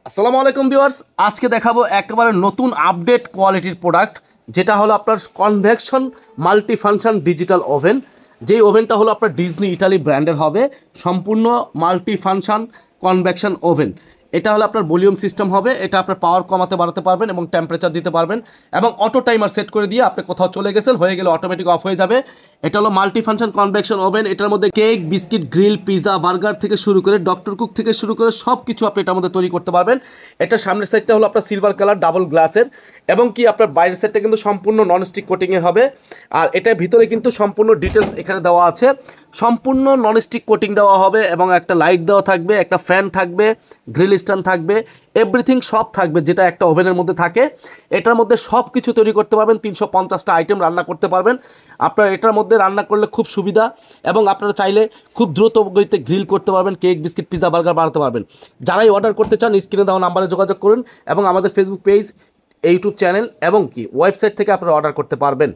আসসালামু আলাইকুম ভিউয়ার্স, আজকে দেখাবো একেবারে নতুন আপডেট কোয়ালিটির প্রোডাক্ট, যেটা হলো আপনার convection multi function digital oven. যেই ওভেনটা হলো আপনার ডিজনি ইটালি ব্র্যান্ডের হবে, সম্পূর্ণ মাল্টি ফাংশন কনভেকশন ওভেন। এটা হলো আপনার ভলিউম সিস্টেম হবে, এটা আপনার পাওয়ার কমাতে বাড়াতে পারবেন এবং টেম্পারেচার দিতে পারবেন, এবং অটো টাইমার সেট করে দিয়ে আপনি কোথাও চলে গেছেন, হয়ে গেলে অটোমেটিক অফ হয়ে যাবে। এটা হলো মাল্টি ফাংশন কনভেকশন ওভেন। এটার মধ্যে cake, biscuit, grill, pizza, burger থেকে শুরু করে ডক্টর কুক থেকে শুরু করে সব কিছু আপনি এটার মধ্যে তৈরি করতে পারবেন। এটা সামনের সাইডটা হলো আপনার সিলভার কালার ডাবল গ্লাসের, এবং কি আপনার বাইরের সাইডটা কিন্তু সম্পূর্ণ ননস্টিক কোটিংয়ের হবে। আর এটার ভিতরে কিন্তু সম্পূর্ণ ডিটেলস এখানে দেওয়া আছে, সম্পূর্ণ ননস্টিক কোটিং দেওয়া হবে, এবং একটা লাইট দেওয়া থাকবে, একটা ফ্যান থাকবে, গ্রিল স্ট্যান্ড থাকবে, এভরিথিং সব থাকবে যেটা একটা ওভেনের মধ্যে থাকে। এটার মধ্যে সব কিছু তৈরি করতে পারবেন, 350টা আইটেম রান্না করতে পারবেন। আপনার এটার মধ্যে রান্না করলে খুব সুবিধা, এবং আপনারা চাইলে খুব দ্রুত গতিতে গ্রিল করতে পারবেন, কেক, বিস্কিট, পিজা, বার্গার বানাতে পারবেন। যারাই অর্ডার করতে চান স্ক্রিনে দেওয়া নাম্বারে যোগাযোগ করুন, এবং আমাদের ফেসবুক পেজ, ইউটিউব চ্যানেল এবং কি ওয়েবসাইট থেকে আপনারা অর্ডার করতে পারবেন।